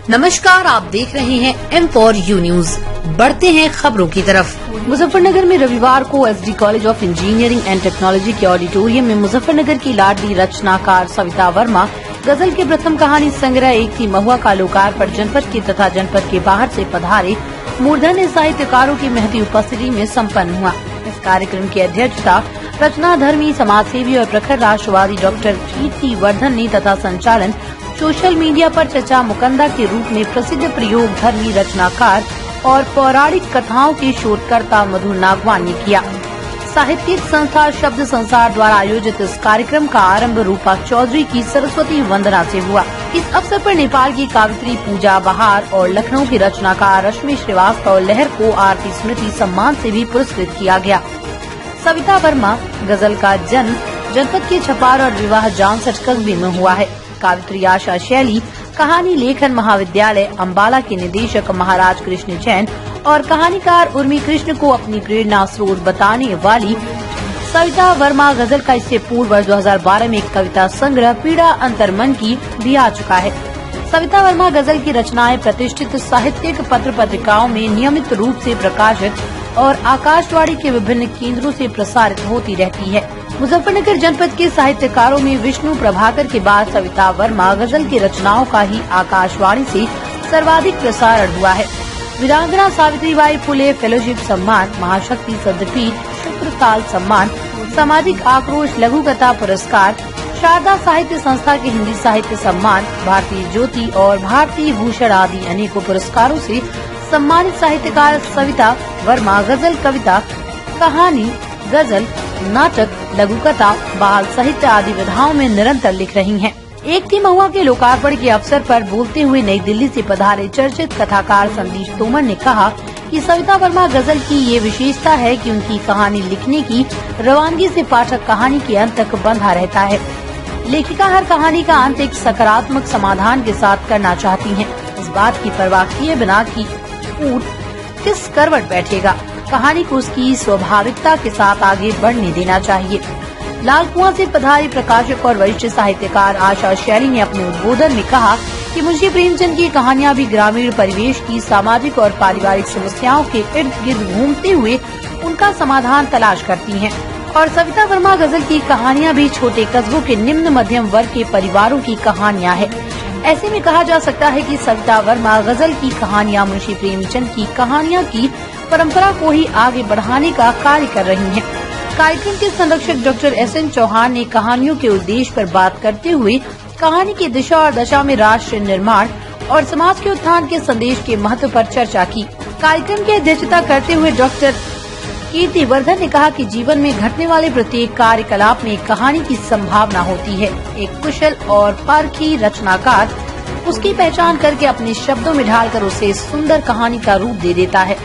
नमस्कार, आप देख रहे हैं M4U न्यूज। बढ़ते हैं खबरों की तरफ। मुजफ्फरनगर में रविवार को SD college of engineering and technology के ऑडिटोरियम में मुजफ्फरनगर की लाडली रचनाकार सविता वर्मा गजल के प्रथम कहानी संग्रह एक थी महुआ का लोकार्पण जनपद के तथा जनपद के बाहर से पधारे मूर्धन्य साहित्यकारों की महती उपस्थिति में संपन्न हुआ। इस कार्यक्रम की अध्यक्षता रचनाधर्मी समाजसेवी और प्रखर राष्ट्रवादी डॉक्टर कीर्ति वर्धन ने तथा संचालन सोशल मीडिया पर चर्चा मुकंदा के रूप में प्रसिद्ध प्रयोग धर्मी रचनाकार और पौराणिक कथाओं के शोधकर्ता मधुर नागवान ने किया। साहित्यिक संस्था शब्द संसार द्वारा आयोजित इस कार्यक्रम का आरंभ रूपा चौधरी की सरस्वती वंदना से हुआ। इस अवसर पर नेपाल की कावित्री पूजा बहार और लखनऊ की रचनाकार रश्मि श्रीवास्तव लहर को आरती स्मृति सम्मान से भी पुरस्कृत किया गया। सविता वर्मा गजल का जन्म जनपद के छपार और विवाह जामसठ कस्बे में हुआ है। कावित्री आशा शैली कहानी लेखन महाविद्यालय अम्बाला के निदेशक महाराज कृष्ण जैन और कहानीकार उर्मी कृष्ण को अपनी प्रेरणा स्रोत बताने वाली सविता वर्मा गजल का इससे पूर्व वर्ष 2012 में एक कविता संग्रह पीड़ा अंतर्मन की भी आ चुका है। सविता वर्मा गजल की रचनाएं प्रतिष्ठित साहित्यिक पत्र पत्रिकाओं में नियमित रूप से प्रकाशित और आकाशवाणी के विभिन्न केंद्रों से प्रसारित होती रहती है। मुजफ्फरनगर जनपद के साहित्यकारों में विष्णु प्रभाकर के बाद सविता वर्मा गजल की रचनाओं का ही आकाशवाणी से सर्वाधिक प्रसारण हुआ है। वीरांगना सावित्रीबाई फुले फेलोशिप सम्मान, महाशक्ति सदपीठ शुक्रकाल सम्मान, सामाजिक आक्रोश लघु कथा पुरस्कार, शारदा साहित्य संस्था के हिंदी साहित्य सम्मान, भारतीय ज्योति और भारतीय भूषण आदि अनेकों पुरस्कारों से सम्मानित साहित्यकार सविता वर्मा गजल कविता, कहानी, गजल, नाटक, लघु कथा, बाल साहित्य आदि विधाओं में निरंतर लिख रही हैं। एक थी महुआ के लोकार्पण के अवसर पर बोलते हुए नई दिल्ली से पधारे चर्चित कथाकार संदीप तोमर ने कहा कि सविता वर्मा गजल की ये विशेषता है कि उनकी कहानी लिखने की रवानगी से पाठक कहानी के अंत तक बंधा रहता है। लेखिका हर कहानी का अंत एक सकारात्मक समाधान के साथ करना चाहती हैं। इस बात की परवाह किए बिना कि ऊंट किस करवट बैठेगा, कहानी को उसकी स्वाभाविकता के साथ आगे बढ़ने देना चाहिए। लालकुआं से पधारी प्रकाशक और वरिष्ठ साहित्यकार आशा शैली ने अपने उद्बोधन में कहा कि मुंशी प्रेमचंद की कहानियां भी ग्रामीण परिवेश की सामाजिक और पारिवारिक समस्याओं के इर्द गिर्द घूमते हुए उनका समाधान तलाश करती हैं और सविता वर्मा गजल की कहानियां भी छोटे कस्बों के निम्न मध्यम वर्ग के परिवारों की कहानियां हैं। ऐसे में कहा जा सकता है कि सविता वर्मा गजल की कहानियां मुंशी प्रेमचंद की कहानियां की परंपरा को ही आगे बढ़ाने का कार्य कर रही हैं। कार्यक्रम के संरक्षक डॉक्टर SN चौहान ने कहानियों के उद्देश्य पर बात करते हुए कहानी की दिशा और दशा में राष्ट्र निर्माण और समाज के उत्थान के संदेश के महत्व पर चर्चा की। कार्यक्रम की अध्यक्षता करते हुए डॉक्टर कीर्ति वर्धन ने कहा कि जीवन में घटने वाले प्रत्येक कार्यकलाप में एक कहानी की संभावना होती है। एक कुशल और पारखी रचनाकार उसकी पहचान करके अपने शब्दों में ढालकर उसे सुंदर कहानी का रूप दे देता है।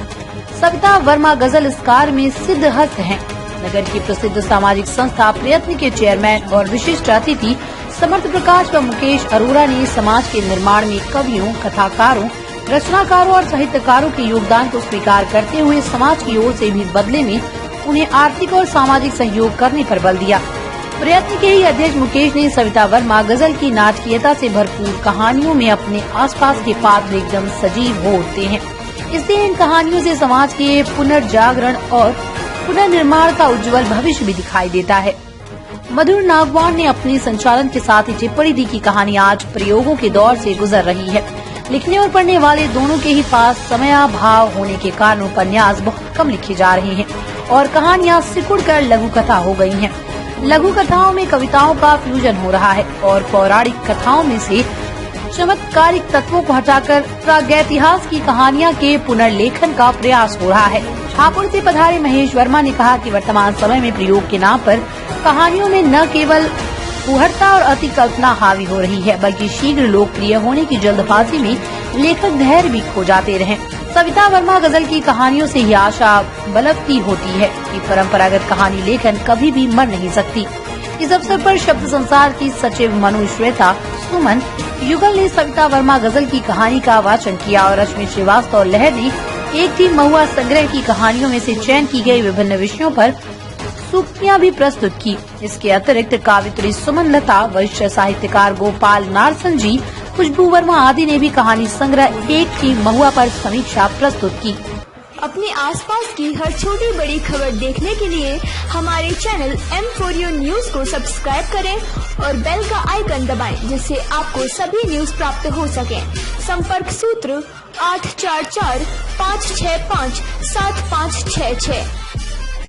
सविता वर्मा गजल इस कार्य में सिद्ध हस्त हैं। नगर की प्रसिद्ध सामाजिक संस्था प्रयत्न के चेयरमैन और विशिष्ट अतिथि समर्थ प्रकाश व मुकेश अरोड़ा ने समाज के निर्माण में कवियों, कथाकारों, रचनाकारों और साहित्यकारों के योगदान को स्वीकार करते हुए समाज की ओर से भी बदले में उन्हें आर्थिक और सामाजिक सहयोग करने पर बल दिया। प्रयत्न के ही अध्यक्ष मुकेश ने सविता वर्मा गजल की नाटकीयता से भरपूर कहानियों में अपने आसपास के पात्र एकदम सजीव हो उठते हैं। इसलिए इन कहानियों से समाज के पुनर्जागरण और पुनर्निर्माण का उज्जवल भविष्य भी दिखाई देता है। मधुर नागवान ने अपने संचालन के साथ ही टिप्पणी दी कि कहानी आज प्रयोगों के दौर से गुजर रही है। लिखने और पढ़ने वाले दोनों के ही पास समयाभाव होने के कारण उपन्यास बहुत कम लिखे जा रहे हैं और कहानियां सिकुड़ कर लघु कथा हो गई हैं। लघु कथाओं में कविताओं का फ्यूजन हो रहा है और पौराणिक कथाओं में से चमत्कारिक तत्वों को हटाकर प्रागैतिहास की कहानियां के पुनर्लेखन का प्रयास हो रहा है। हापुड़ से पधारे महेश वर्मा ने कहा कि वर्तमान समय में प्रयोग के नाम पर कहानियों में न केवल फुहरता और अति कल्पना हावी हो रही है, बल्कि शीघ्र लोकप्रिय होने की जल्दबाजी में लेखक धैर्य भी खो जाते रहे। सविता वर्मा गजल की कहानियों से ही आशा बलवती होती है कि परंपरागत कहानी लेखन कभी भी मर नहीं सकती। इस अवसर पर शब्द संसार की सचिव मनु श्वेता सुमन युगल ने सविता वर्मा गजल की कहानी का वाचन किया और रश्मि श्रीवास्तव लहर ने एक थी महुआ संग्रह की कहानियों में से चयन की गई विभिन्न विषयों पर सूक्तियाँ भी प्रस्तुत की। इसके अतिरिक्त कावित्री सुमन लता, वरिष्ठ साहित्यकार गोपाल नारसन जी, खुशबू वर्मा आदि ने भी कहानी संग्रह एक की महुआ पर समीक्षा प्रस्तुत की। अपने आसपास की हर छोटी बड़ी खबर देखने के लिए हमारे चैनल M4U न्यूज को सब्सक्राइब करें और बेल का आइकन दबाएं, जिससे आपको सभी न्यूज प्राप्त हो सके। संपर्क सूत्र 844-565-7566।